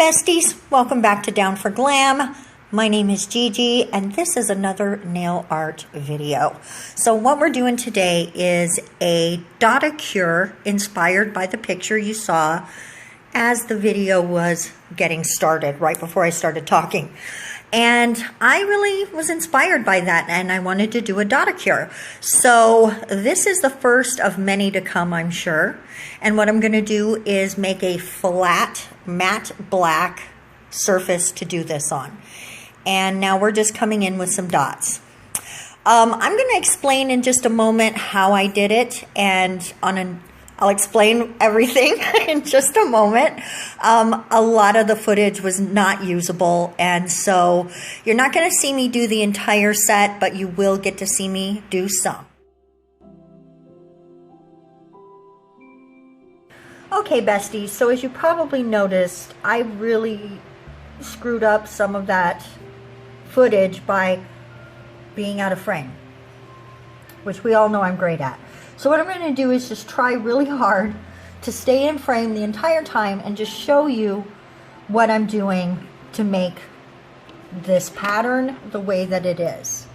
besties, welcome back to Down for Glam. My name is Gigi and this is another nail art video. So what we're doing today is a Doticure inspired by the picture you saw as the video was getting started, right before I started talking. And I really was inspired by that and I wanted to do a Doticure. So this is the first of many to come, I'm sure. And what I'm going to do is make a flat matte black surface to do this on. And now we're just coming in with some dots. I'm going to explain in just a moment how I did it, and I'll explain everything in just a moment. A lot of the footage was not usable, and so you're not going to see me do the entire set, but you will get to see me do some. Okay, besties, so as you probably noticed, I really screwed up some of that footage by being out of frame, which we all know I'm great at. So what I'm going to do is just try really hard to stay in frame the entire time and just show you what I'm doing to make this pattern the way that it is.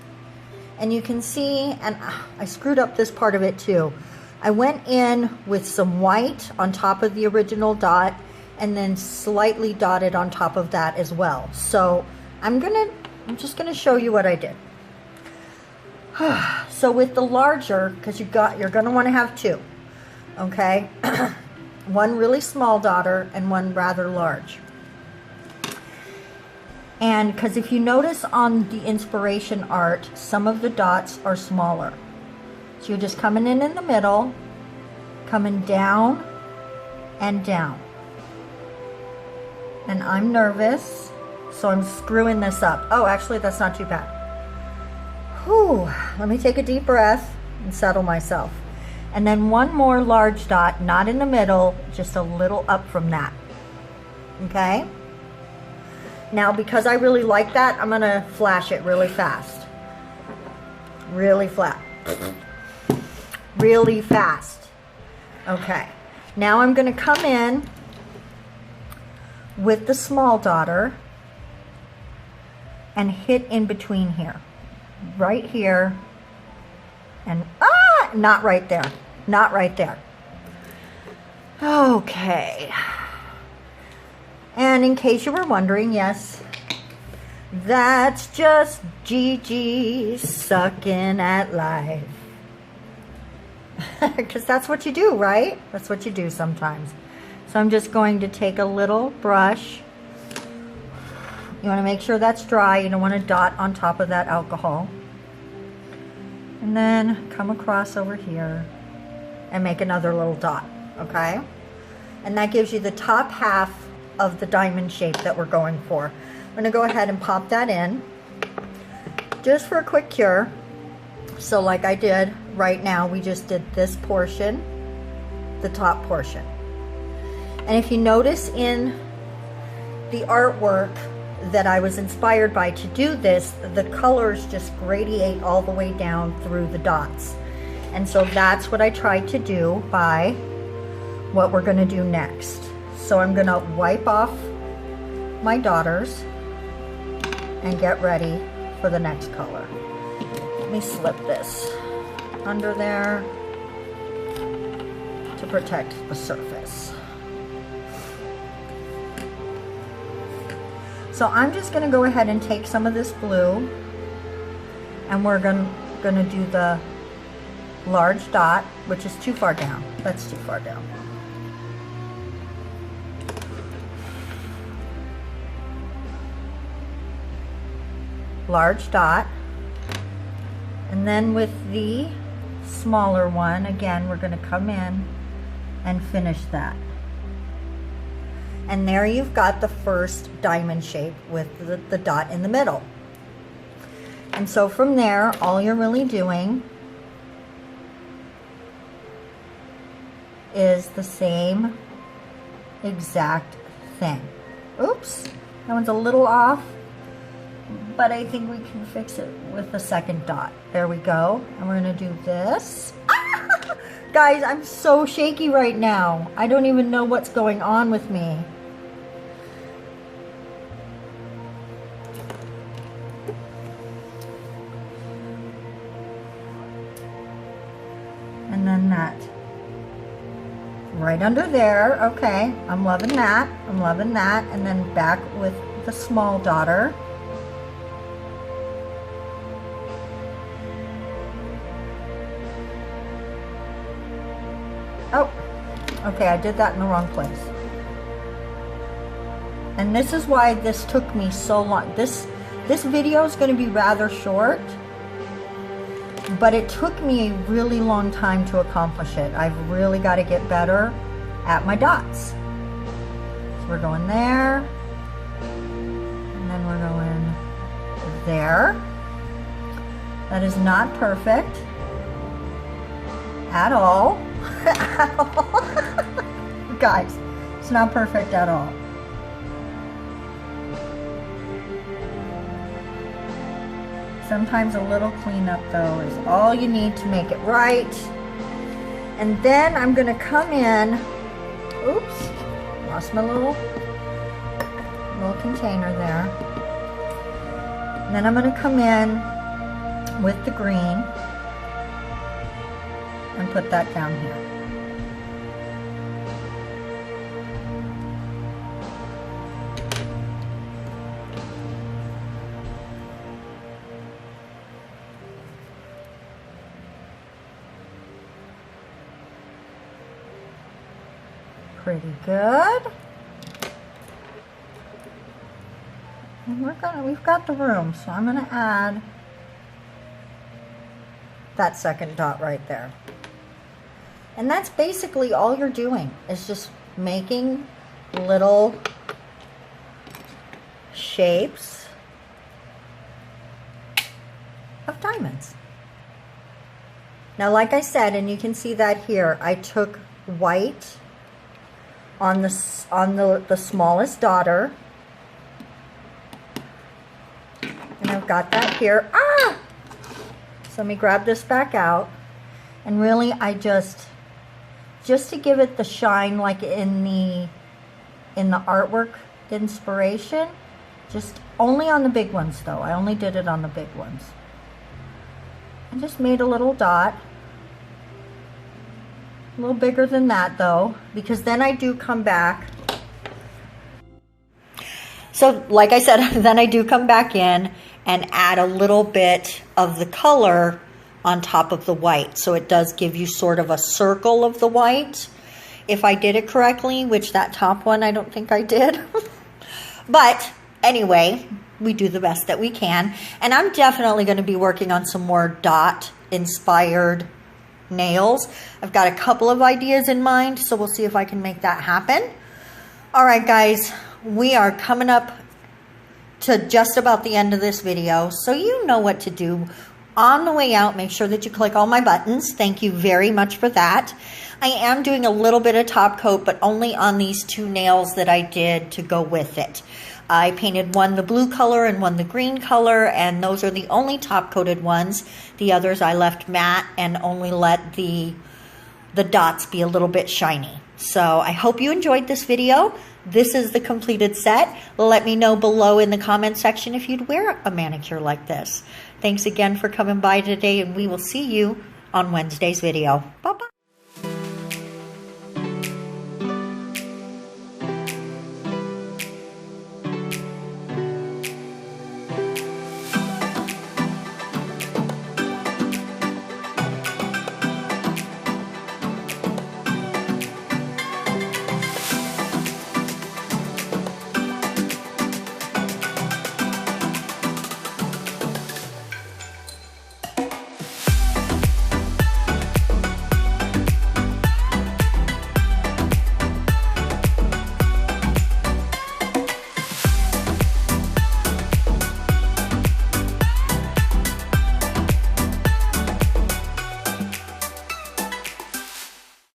And you can see, and I screwed up this part of it too. I went in with some white on top of the original dot and then slightly dotted on top of that as well. So I'm just gonna show you what I did. So with the larger, because you're gonna want to have two, okay? One really small dotter and one rather large. And because if you notice on the inspiration art, some of the dots are smaller. So you're just coming in the middle, coming down and down. And I'm nervous, so I'm screwing this up. Oh, actually, that's not too bad. Whew, let me take a deep breath and settle myself. And then one more large dot, not in the middle, just a little up from that. Okay? Now, because I really like that, I'm gonna flash it really fast. Really flat. Really fast. Okay. Now I'm gonna come in with the small dotter and hit in between here, right here, and not right there, not right there. Okay. And in case you were wondering, yes, that's just Gigi sucking at life. Because that's what you do, right? That's what you do sometimes. So I'm just going to take a little brush. You want to make sure that's dry. You don't want to dot on top of that alcohol. And then come across over here and make another little dot, okay? And that gives you the top half of the diamond shape that we're going for. I'm going to go ahead and pop that in just for a quick cure. So like I did right now, we just did this portion, the top portion. And if you notice in the artwork that I was inspired by to do this, the colors just radiate all the way down through the dots. And so that's what I tried to do by what we're going to do next. So I'm going to wipe off my daughters and get ready for the next color. Let me slip this under there to protect the surface. So I'm just going to go ahead and take some of this blue, and we're going to do the large dot, which is too far down. That's too far down. Large dot. And then with the smaller one, again, we're going to come in and finish that. And there you've got the first diamond shape with the dot in the middle. And so from there, all you're really doing is the same exact thing. Oops, that one's a little off, but I think we can fix it with the second dot. There we go. And we're going to do this. Guys, I'm so shaky right now. I don't even know what's going on with me. and then that right under there. Okay, I'm loving that. I'm loving that. And then back with the small daughter. Oh, okay, I did that in the wrong place. And this is why this took me so long. This video is going to be rather short, but it took me a really long time to accomplish it. I've really got to get better at my dots. So we're going there, and then we're going there. That is not perfect at all. Guys, it's not perfect at all. Sometimes a little cleanup though is all you need to make it right. And then I'm going to come in, oops, lost my little container there. And then I'm going to come in with the green and put that down here. Pretty good. And we've got the room, so I'm gonna add that second dot right there. And that's basically all you're doing, is just making little shapes of diamonds. Now, like I said, and you can see that here, I took white on the smallest daughter, and I've got that here. Ah! So let me grab this back out, and really I just to give it the shine like in the artwork inspiration, just only on the big ones though. I only did it on the big ones. I just made a little dot. A little bigger than that though, because then I do come back. So like I said, then I do come back in and add a little bit of the color on top of the white. So it does give you sort of a circle of the white, if I did it correctly, which that top one I don't think I did. But anyway, we do the best that we can. And I'm definitely going to be working on some more dot inspired nails. I've got a couple of ideas in mind, so we'll see if I can make that happen. All right, guys, we are coming up to just about the end of this video, so you know what to do. On the way out, make sure that you click all my buttons. Thank you very much for that. I am doing a little bit of top coat, but only on these two nails that I did to go with it. I painted one the blue color and one the green color, and those are the only top coated ones. The others I left matte and only let the dots be a little bit shiny. So I hope you enjoyed this video. This is the completed set. Let me know below in the comment section if you'd wear a manicure like this. Thanks again for coming by today, and we will see you on Wednesday's video. Bye-bye.